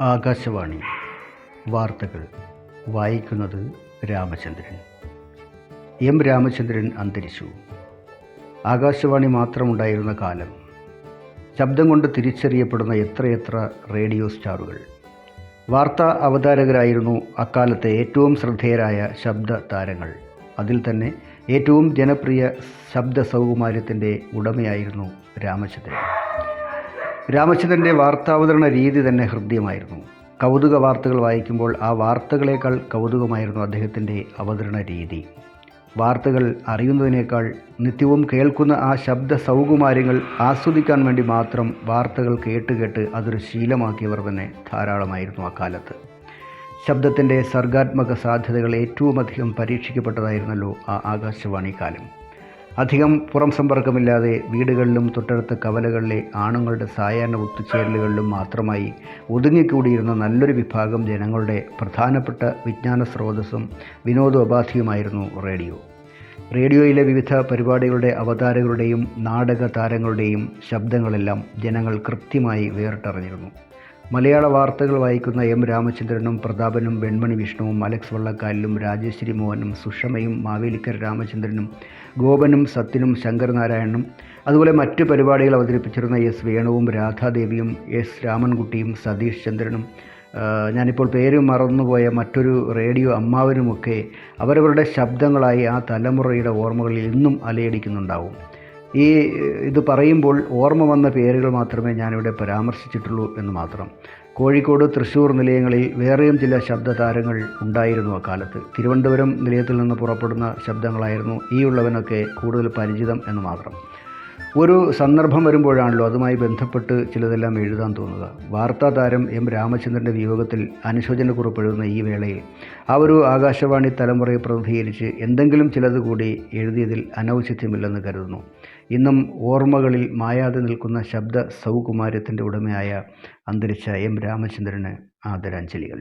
ആകാശവാണി വാർത്തകൾ വായിക്കുന്നത് രാമചന്ദ്രൻ. എം രാമചന്ദ്രൻ അന്തരിച്ചു. ആകാശവാണി മാത്രമുണ്ടായിരുന്ന കാലം. ശബ്ദം കൊണ്ട് തിരിച്ചറിയപ്പെടുന്ന എത്രയെത്ര റേഡിയോ സ്റ്റാറുകൾ. വാർത്താ അവതാരകരായിരുന്നു അക്കാലത്തെ ഏറ്റവും ശ്രദ്ധേയരായ ശബ്ദ താരങ്ങൾ. അതിൽ തന്നെ ഏറ്റവും ജനപ്രിയ ശബ്ദ സൗകുമാര്യത്തിൻ്റെ ഉടമയായിരുന്നു രാമചന്ദ്രൻ. രാമചന്ദ്രൻ്റെ വാർത്താവതരണ രീതി തന്നെ ഹൃദ്യമായിരുന്നു. കൗതുക വാർത്തകൾ വായിക്കുമ്പോൾ ആ വാർത്തകളേക്കാൾ കൗതുകമായിരുന്നു അദ്ദേഹത്തിൻ്റെ അവതരണ രീതി. വാർത്തകൾ അറിയുന്നതിനേക്കാൾ നിത്യവും കേൾക്കുന്ന ആ ശബ്ദ സൗകുമാര്യങ്ങൾ ആസ്വദിക്കാൻ വേണ്ടി മാത്രം വാർത്തകൾ കേട്ട് അതൊരു ശീലമാക്കിയവർ തന്നെ ധാരാളമായിരുന്നു അക്കാലത്ത്. ശബ്ദത്തിൻ്റെ സർഗാത്മക സാധ്യതകൾ ഏറ്റവുമധികം പരീക്ഷിക്കപ്പെട്ടതായിരുന്നല്ലോ ആ ആകാശവാണി കാലം. അധികം പുറം സമ്പർക്കമില്ലാതെ വീടുകളിലും തൊട്ടടുത്ത കവലകളിലെ ആണുങ്ങളുടെ സായാഹ്ന ഒത്തുചേരലുകളിലും മാത്രമായി ഒതുങ്ങിക്കൂടിയിരുന്ന നല്ലൊരു വിഭാഗം ജനങ്ങളുടെ പ്രധാനപ്പെട്ട വിജ്ഞാന സ്രോതസ്സും വിനോദോപാധിയുമായിരുന്നു റേഡിയോ. റേഡിയോയിലെ വിവിധ പരിപാടികളുടെ അവതാരകരുടെയും നാടക താരങ്ങളുടെയും ശബ്ദങ്ങളെല്ലാം ജനങ്ങൾ കൃത്യമായി വേറിട്ടറിഞ്ഞിരുന്നു. മലയാള വാർത്തകൾ വായിക്കുന്ന എം രാമചന്ദ്രനും പ്രതാപനും വെൺമണി വിഷ്ണുവും അലക്സ് വള്ളക്കാലിലും രാജേശ്വരി മോഹനും സുഷമയും മാവേലിക്കര രാമചന്ദ്രനും ഗോപനും സത്യനും ശങ്കരനാരായണനും അതുപോലെ മറ്റ് പരിപാടികൾ അവതരിപ്പിച്ചിരുന്ന എസ് വേണുവും രാധാദേവിയും എസ് രാമൻകുട്ടിയും സതീഷ് ചന്ദ്രനും ഞാനിപ്പോൾ പേര് മറന്നുപോയ മറ്റൊരു റേഡിയോ അമ്മാവനുമൊക്കെ അവരവരുടെ ശബ്ദങ്ങളായി ആ തലമുറയുടെ ഓർമ്മകളിൽ ഇന്നും അലയടിക്കുന്നുണ്ടാവും. ഇത് പറയുമ്പോൾ ഓർമ്മ വന്ന പേരുകൾ മാത്രമേ ഞാനിവിടെ പരാമർശിച്ചിട്ടുള്ളൂ എന്ന് മാത്രം. കോഴിക്കോട്, തൃശ്ശൂർ നിലയങ്ങളിൽ വേറെയും ചില ശബ്ദതാരങ്ങൾ ഉണ്ടായിരുന്നു അക്കാലത്ത്. തിരുവനന്തപുരം നിലയത്തിൽ നിന്ന് പുറപ്പെടുന്ന ശബ്ദങ്ങളായിരുന്നു ഈ ഉള്ളവനൊക്കെ കൂടുതൽ പരിചിതം എന്ന് മാത്രം. ഒരു സന്ദർഭം വരുമ്പോഴാണല്ലോ അതുമായി ബന്ധപ്പെട്ട് ചിലതെല്ലാം എഴുതാൻ തോന്നുക. വാർത്താ താരം എം രാമചന്ദ്രൻ്റെ വിയോഗത്തിൽ അനുശോചനക്കുറിപ്പ് എഴുതുന്ന ഈ വേളയിൽ ആ ഒരു ആകാശവാണി തലമുറയെ പ്രതിനിധീകരിച്ച് എന്തെങ്കിലും ചിലത് കൂടി എഴുതിയതിൽ അനൗചിത്യമില്ലെന്ന് കരുതുന്നു. ഇന്നും ഓർമ്മകളിൽ മായാതെ നിൽക്കുന്ന ശബ്ദ സൗകുമാര്യത്തിൻ്റെ ഉടമയായ അന്തരിച്ച എം രാമചന്ദ്രന് ആദരാഞ്ജലികൾ.